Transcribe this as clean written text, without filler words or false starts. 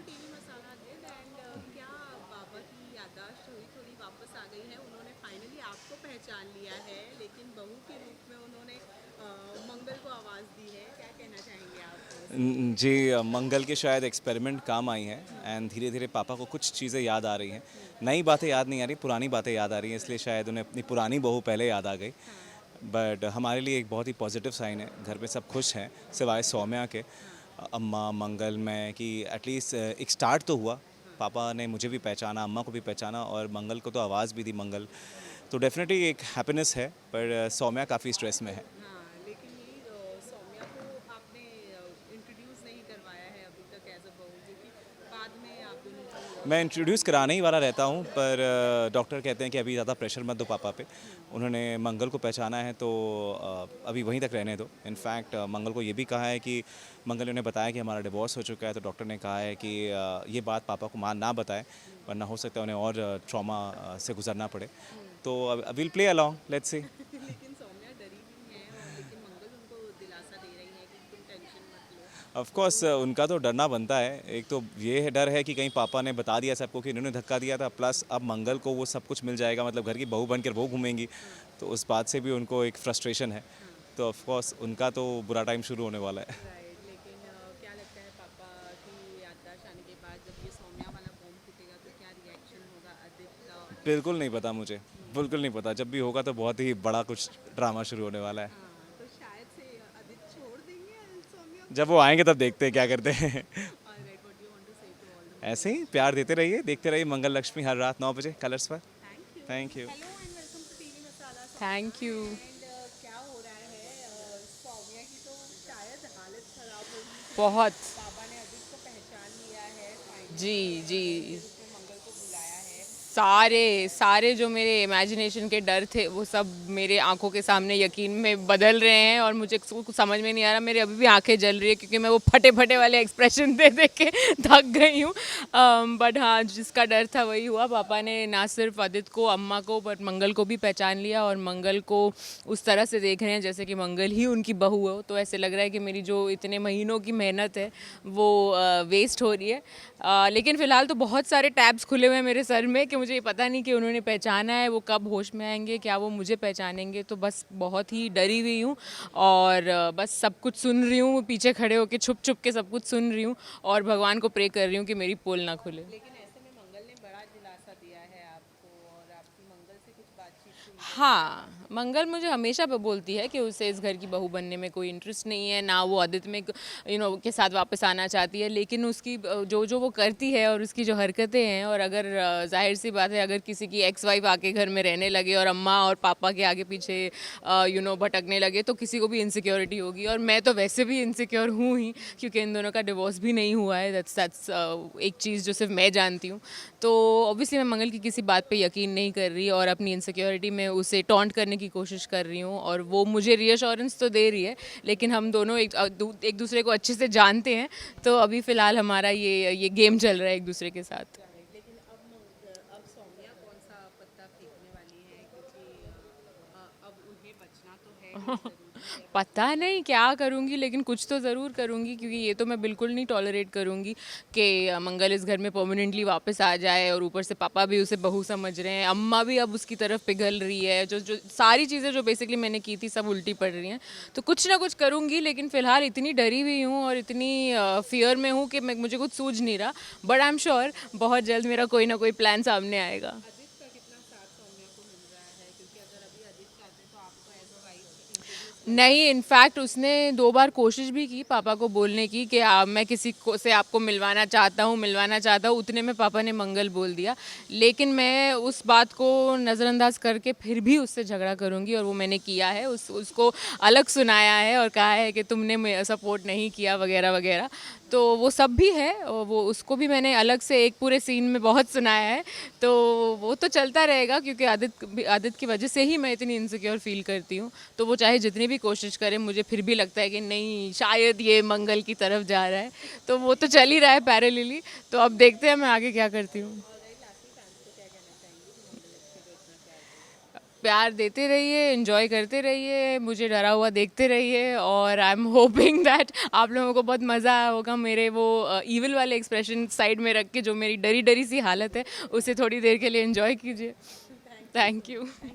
TV masala did and क्या बाबा की याददाश्त थोड़ी थोड़ी वापस आ गई है? उन्होंने फाइनली आपको पहचान लिया है, लेकिन बहू के रूप में उन्होंने मंगल को आवाज़ दी है। क्या कहना चाहेंगे आप इसके लिए? जी, मंगल के शायद एक्सपेरिमेंट काम आई हैं हुँ, एंड धीरे धीरे पापा को कुछ चीज़ें याद आ रही हैं। हुँ, नई बातें याद नहीं आ रही, पुरानी बातें याद आ रही हैं, इसलिए राइट, शायद उन्हें अपनी पुरानी बहू पहले याद आ गई। हाँ, बट हमारे लिए एक बहुत ही पॉजिटिव साइन है, घर पे सब खुश हैं सिवाय सौम्या के। हाँ, अम्मा, मंगल, मैं कि एटलीस्ट एक स्टार्ट तो हुआ। हाँ, पापा ने मुझे भी पहचाना, अम्मा को भी पहचाना और मंगल को तो आवाज़ भी दी मंगल। तो डेफिनेटली एक हैप्पीनेस है, पर सौम्या काफ़ी स्ट्रेस में है। हाँ, लेकिन यही सौम्या को आपने इंट्रोड्यूस नहीं करवाया है अभी तक एज़ अ बहू, जो कि बाद में आप दोनों की मैं शादी इंट्रोड्यूस होगी। कराने ही वाला रहता हूँ, राइट, पर डॉक्टर कहते हैं कि अभी ज़्यादा प्रेशर मत दो पापा पे। हुँ, उन्होंने मंगल को पहचाना है तो अभी वहीं तक रहने दो। इनफैक्ट मंगल को ये भी कहा है कि मंगल ने उन्हें बताया कि हमारा डिवोर्स हो चुका है, तो डॉक्टर ने कहा है कि ये बात पापा को ना बताएं, हुँ, वरना हो सकता है उन्हें और ट्रॉमा से गुजरना पड़े। हुँ। तो will play along, let's see. लेकिन सौम्या डरी हुई हैं और लेकिन मंगल उनको दिलासा दे रही हैं कि तुम टेंशन मत लो। ऑफ तो कोर्स उनका तो डरना बनता है। एक तो ये डर है कि कहीं पापा ने बता दिया सबको कि इन्होंने धक्का दिया था, प्लस अब मंगल को वो सब कुछ मिल जाएगा, मतलब घर की बहू बनकर वो घूमेंगी। हाँ, तो उस बात से भी उनको एक फ्रस्ट्रेशन है। हाँ, तो ऑफ कोर्स उनका तो बुरा टाइम शुरू होने वाला है। राइट। लेकिन क्या लगता है पापा की याददाश्त आने के बाद जब ये सौम्या वाला बॉम्ब फूटेगा तो क्या रिएक्शन होगा आदित्य का? बिल्कुल नहीं पता मुझे, हुँ, बिल्कुल नहीं पता। जब भी होगा तो बहुत ही बड़ा कुछ ड्रामा शुरू होने वाला है। हाँ, तो शायद से आदित्य छोड़ देंगे सौम्या को? जब वो आएंगे तब देखते हैं क्या करते हैं। Alright, what do you want to say to all the ऐसे ही मंगल्स? प्यार देते रहिए, देखते रहिए मंगल लक्ष्मी हर रात 9 बजे कलर्स पर। Thank you. Thank you. Hello and welcome to TV Masala Saumya. Thank you. And क्या हो रहा है? सौम्या की तो शायद हालत खराब हो गई क्योंकि बहुत। बाबा ने अदित को पहचान लिया है जी फाइनली और जी। बहू के रूप में मंगल को बुलाया है। सारे सारे जो मेरे इमेजिनेशन के डर थे वो सब मेरे आंखों के सामने यकीन में बदल रहे हैं और मुझे कुछ समझ में नहीं आ रहा। मेरे अभी भी आंखें जल रही है क्योंकि मैं वो फटे फटे वाले एक्सप्रेशन दे दे के थक गई हूँ। बट हाँ, जिसका डर था वही हुआ। पापा ने ना सिर्फ आदित्य को, अम्मा को, बट मंगल को भी पहचान लिया और मंगल को उस तरह से देख रहे हैं जैसे कि मंगल ही उनकी बहू हो। तो ऐसे लग रहा है कि मेरी जो इतने महीनों की मेहनत है वो वेस्ट हो रही है। लेकिन फ़िलहाल तो बहुत सारे टैब्स खुले हुए हैं मेरे सर में कि मुझे ये पता नहीं कि उन्होंने पहचाना है, वो कब होश में आएंगे, क्या वो मुझे पहचानेंगे। तो बस बहुत ही डरी हुई हूँ और बस सब कुछ सुन रही हूँ, पीछे खड़े होकर छुप छुप के सब कुछ सुन रही हूँ और भगवान को प्रे कर रही हूँ कि मेरी पोल ना खुले। लेकिन ऐसे में मंगल ने बड़ा दिलासा दिया है आपको और आपकी मंगल से कुछ बातचीत हुई है क्या? हाँ, मंगल मुझे हमेशा बोलती है कि उसे इस घर की बहू बनने में कोई इंटरेस्ट नहीं है, ना वो आदित्य में के साथ वापस आना चाहती है। लेकिन उसकी जो जो वो करती है और उसकी जो हरकतें हैं, और अगर जाहिर सी बात है अगर किसी की एक्स वाइफ आके घर में रहने लगे और अम्मा और पापा के आगे पीछे भटकने लगे तो किसी को भी इनसिक्योरिटी होगी। और मैं तो वैसे भी इनसिक्योर हूँ ही क्योंकि इन दोनों का डिवोर्स भी नहीं हुआ है। दैट्स एक चीज़ जो सिर्फ मैं जानती हूँ। तो ऑब्वियसली मैं मंगल की किसी बात पे यकीन नहीं कर रही और अपनी इनसिक्योरिटी में उसे टॉन्ट करने की कोशिश कर रही हूँ और वो मुझे रीअश्योरेंस तो दे रही है। लेकिन हम दोनों एक दूसरे को अच्छे से जानते हैं। तो अभी फ़िलहाल हमारा ये गेम चल रहा है एक दूसरे के साथ। राइट। लेकिन अब सौम्या कौन सा पत्ता फेंकने वाली है क्योंकि अब उन्हें बचना तो है ही, ज़रूरी है पता बचना। नहीं क्या करूँगी, लेकिन कुछ तो ज़रूर करूँगी क्योंकि ये तो मैं बिल्कुल नहीं टॉलरेट करूँगी कि मंगल इस घर में परमानेंटली वापस आ जाए। और ऊपर से पापा भी उसे बहू समझ रहे हैं, अम्मा भी अब उसकी तरफ पिघल रही है। जो जो सारी चीज़ें जो बेसिकली मैंने की थी सब उल्टी पड़ रही हैं। तो कुछ ना कुछ करूँगी, लेकिन फ़िलहाल इतनी डरी हुई हूँ और इतनी फियर में हूँ कि मुझे कुछ सूझ नहीं रहा। बट आई एम श्योर बहुत जल्द मेरा कोई ना कोई प्लान सामने आएगा। आदित्य का कितना साथ सौम्या को मिल रहा है क्योंकि अगर अभी आदित्य चाहते तो आपको एज अ वाइफ इंट्रोड्यूस कर नहीं, सकते थे। इनफैक्ट उसने 2 बार कोशिश भी की पापा को बोलने की कि मैं किसी को से आपको मिलवाना चाहता हूँ। उतने में पापा ने मंगल बोल दिया। लेकिन मैं उस बात को नज़रअंदाज करके फिर भी उससे झगड़ा करूँगी और वो मैंने किया है। उसको अलग सुनाया है और कहा है कि तुमने सपोर्ट नहीं किया वगैरह वगैरह। तो वो सब भी है और वो उसको भी मैंने अलग से एक पूरे सीन में बहुत सुनाया है। तो वो तो चलता रहेगा क्योंकि आदित्य की वजह से ही मैं इतनी इनसिक्योर फील करती हूँ। तो वो चाहे जितनी भी कोशिश करे, मुझे फिर भी लगता है कि नहीं, शायद ये मंगल की तरफ जा रहा है। तो वो तो चल ही रहा है पैरेलली। तो अब देखते हैं मैं आगे क्या करती हूँ। ऑलराइट, लास्टली फैंस को क्या कहना चाहेंगे जो मंगल लक्ष्मी को इतना प्यार करते हैं? प्यार देते रहिए, एंजॉय करते रहिए, मुझे डरा हुआ देखते रहिए और आई एम होपिंग दैट आप लोगों को बहुत मज़ा आया होगा मेरे वो ईविल वाले एक्सप्रेशन साइड में रख के जो मेरी डरी डरी सी हालत है उसे थोड़ी देर के लिए एंजॉय कीजिए। Thank you.